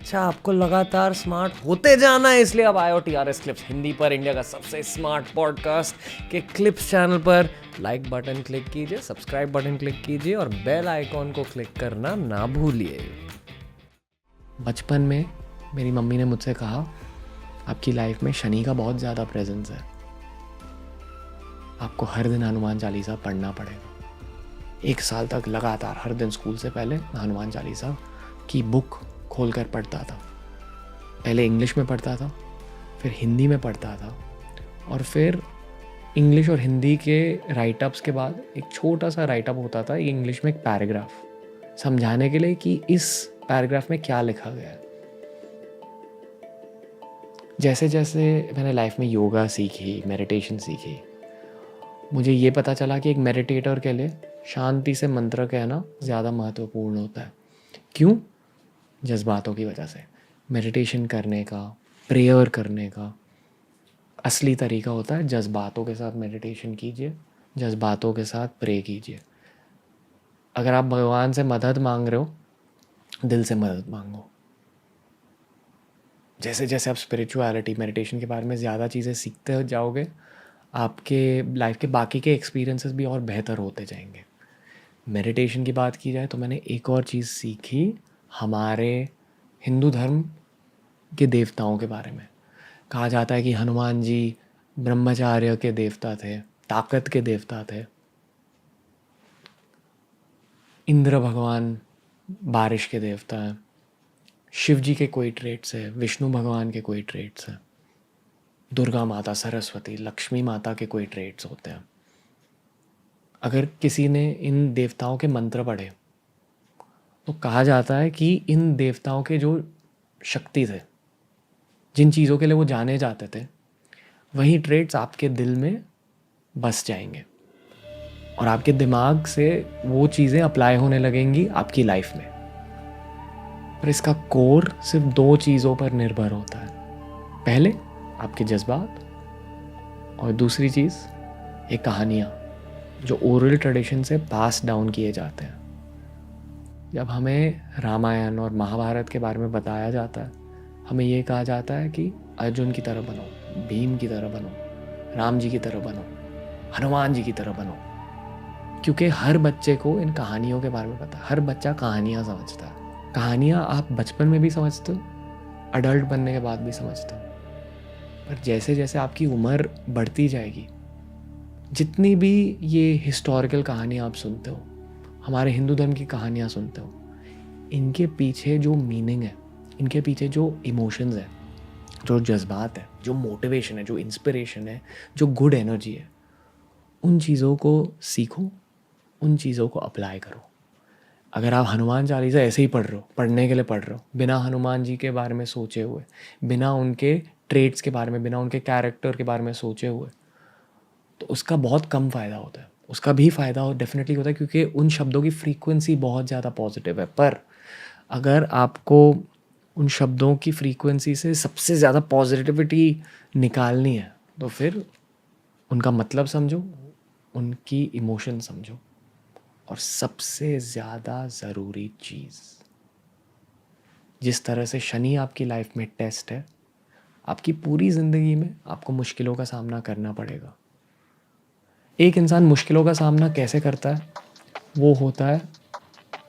अच्छा, आपको लगातार स्मार्ट होते जाना है, इसलिए अब आयो TRS क्लिप्स, हिंदी पर इंडिया का सबसे स्मार्ट पॉडकास्ट के क्लिप्स चैनल पर लाइक बटन क्लिक कीजिए, सब्सक्राइब बटन क्लिक कीजिए और बेल आइकॉन को क्लिक करना ना भूलिए। बचपन में मेरी मम्मी ने मुझसे कहा, आपकी लाइफ में शनि का बहुत ज़्यादा प्रेजेंस है, आपको हर दिन हनुमान चालीसा पढ़ना पड़ेगा। 1 साल तक लगातार हर दिन स्कूल से पहले मैं हनुमान चालीसा की बुक खोल कर पढ़ता था। पहले इंग्लिश में पढ़ता था, फिर हिंदी में पढ़ता था, और फिर इंग्लिश और हिंदी के राइटअप्स के बाद एक छोटा सा राइटअप होता था इंग्लिश में, एक पैराग्राफ समझाने के लिए कि इस पैराग्राफ में क्या लिखा गया है। जैसे जैसे मैंने लाइफ में योगा सीखी, मेडिटेशन सीखी, मुझे ये पता चला कि एक मेडिटेटर के लिए शांति से मंत्र कहना ज़्यादा महत्वपूर्ण होता है। क्यों? जज्बातों की वजह से। मेडिटेशन करने का, प्रेयर करने का असली तरीका होता है जज्बातों के साथ मेडिटेशन कीजिए, जज्बातों के साथ प्रे कीजिए। अगर आप भगवान से मदद मांग रहे हो, दिल से मदद मांगो। जैसे जैसे आप स्पिरिचुअलिटी, मेडिटेशन के बारे में ज़्यादा चीज़ें सीखते जाओगे, आपके लाइफ के बाकी के एक्सपीरियंसेस भी और बेहतर होते जाएंगे। मेडिटेशन की बात की जाए तो मैंने एक और चीज़ सीखी हमारे हिंदू धर्म के देवताओं के बारे में। कहा जाता है कि हनुमान जी ब्रह्मचार्य के देवता थे, ताकत के देवता थे। इंद्र भगवान बारिश के देवता हैं। शिव जी के कोई ट्रेट्स है, विष्णु भगवान के कोई ट्रेट्स हैं, दुर्गा माता, सरस्वती, लक्ष्मी माता के कोई ट्रेट्स होते हैं। अगर किसी ने इन देवताओं के मंत्र पढ़े तो कहा जाता है कि इन देवताओं के जो शक्ति थे, जिन चीज़ों के लिए वो जाने जाते थे, वही ट्रेट्स आपके दिल में बस जाएंगे और आपके दिमाग से वो चीज़ें अप्लाई होने लगेंगी आपकी लाइफ में। पर इसका कोर सिर्फ 2 चीज़ों पर निर्भर होता है। पहले आपके जज्बात, और दूसरी चीज़ ये कहानियाँ जो ओरल ट्रेडिशन से पास डाउन किए जाते हैं। जब हमें रामायण और महाभारत के बारे में बताया जाता है, हमें ये कहा जाता है कि अर्जुन की तरह बनो, भीम की तरह बनो, राम जी की तरह बनो, हनुमान जी की तरह बनो। क्योंकि हर बच्चे को इन कहानियों के बारे में पता है। हर बच्चा कहानियाँ समझता है। कहानियाँ आप बचपन में भी समझते हो, अडल्ट बनने के बाद भी समझते हो। पर जैसे जैसे आपकी उम्र बढ़ती जाएगी, जितनी भी ये हिस्टोरिकल कहानियाँ आप सुनते हो, हमारे हिंदू धर्म की कहानियाँ सुनते हो, इनके पीछे जो मीनिंग है, इनके पीछे जो इमोशंस है, जो जज्बात है, जो मोटिवेशन है, जो इंस्पिरेशन है, जो गुड एनर्जी है, उन चीज़ों को सीखो, उन चीज़ों को अप्लाई करो। अगर आप हनुमान चालीसा ऐसे ही पढ़ रहे हो, पढ़ने के लिए पढ़ रहे हो, बिना हनुमान जी के बारे में सोचे हुए, बिना उनके ट्रेट्स के बारे में, बिना उनके कैरेक्टर के बारे में सोचे हुए, तो उसका बहुत कम फ़ायदा होता है। उसका भी फ़ायदा और डेफिनेटली होता है, क्योंकि उन शब्दों की फ्रीक्वेंसी बहुत ज़्यादा पॉजिटिव है। पर अगर आपको उन शब्दों की फ्रीक्वेंसी से सबसे ज़्यादा पॉजिटिविटी निकालनी है, तो फिर उनका मतलब समझो, उनकी इमोशन समझो, और सबसे ज़्यादा ज़रूरी चीज़, जिस तरह से शनि आपकी लाइफ में टेस्ट है, आपकी पूरी ज़िंदगी में आपको मुश्किलों का सामना करना पड़ेगा। एक इंसान मुश्किलों का सामना कैसे करता है, वो होता है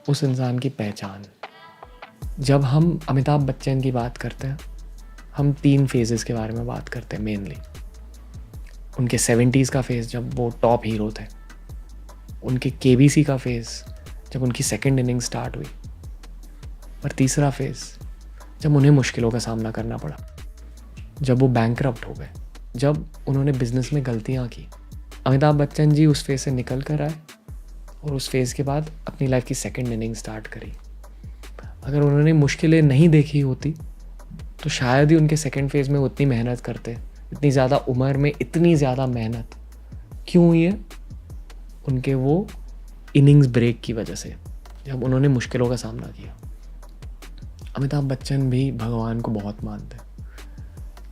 उस इंसान की पहचान। जब हम अमिताभ बच्चन की बात करते हैं, हम 3 फेजेस के बारे में बात करते हैं मेनली। उनके 70s का फेज़ जब वो टॉप हीरो थे, उनके KBC का फेज़ जब उनकी सेकंड इनिंग स्टार्ट हुई, और तीसरा फेज़ जब उन्हें मुश्किलों का सामना करना पड़ा, जब वो बैंकरप्ट हो गए, जब उन्होंने बिजनेस में गलतियाँ की। अमिताभ बच्चन जी उस फेज़ से निकल कर आए और उस फेज़ के बाद अपनी लाइफ की सेकंड इनिंग स्टार्ट करी। अगर उन्होंने मुश्किलें नहीं देखी होती तो शायद ही उनके सेकंड फेज़ में वो उतनी मेहनत करते। इतनी ज़्यादा उम्र में इतनी ज़्यादा मेहनत क्यों हुई है? उनके वो इनिंग्स ब्रेक की वजह से, जब उन्होंने मुश्किलों का सामना किया। अमिताभ बच्चन भी भगवान को बहुत मानते हैं।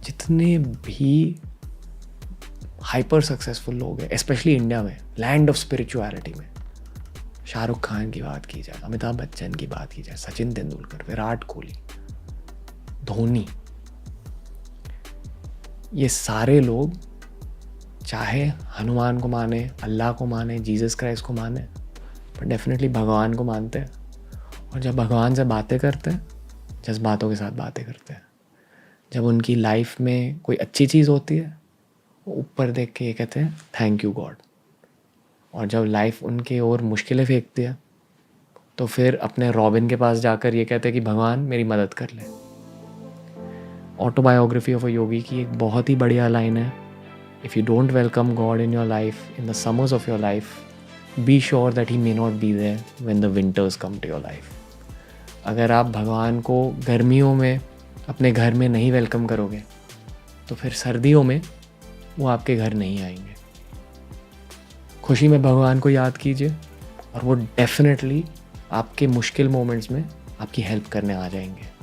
जितने भी हाइपर सक्सेसफुल लोग हैं, स्पेशली इंडिया में, लैंड ऑफ स्पिरिचुअलिटी में, शाहरुख खान की बात की जाए, अमिताभ बच्चन की बात की जाए, सचिन तेंदुलकर, विराट कोहली, धोनी, ये सारे लोग चाहे हनुमान को माने, अल्लाह को माने, जीसस क्राइस्ट को माने, पर डेफिनेटली भगवान को मानते हैं। और जब भगवान से बातें करते हैं, जज्बातों के साथ बातें करते हैं। जब उनकी लाइफ में कोई अच्छी चीज़ होती है, वो ऊपर देख के ये कहते हैं थैंक यू गॉड। और जब लाइफ उनके और मुश्किलें फेंकती है, तो फिर अपने रॉबिन के पास जाकर ये कहते हैं कि भगवान मेरी मदद कर ले। ऑटोबायोग्राफी ऑफ अ योगी की एक बहुत ही बढ़िया लाइन है, if you don't welcome God in your life in the summers of your life, be sure that he may not be there when the winters come to your life. अगर आप भगवान को गर्मियों में अपने घर में नहीं वेलकम करोगे, तो फिर सर्दियों में वो आपके घर नहीं आएंगे। खुशी में भगवान को याद कीजिए और वो डेफिनेटली आपके मुश्किल मोमेंट्स में आपकी हेल्प करने आ जाएंगे।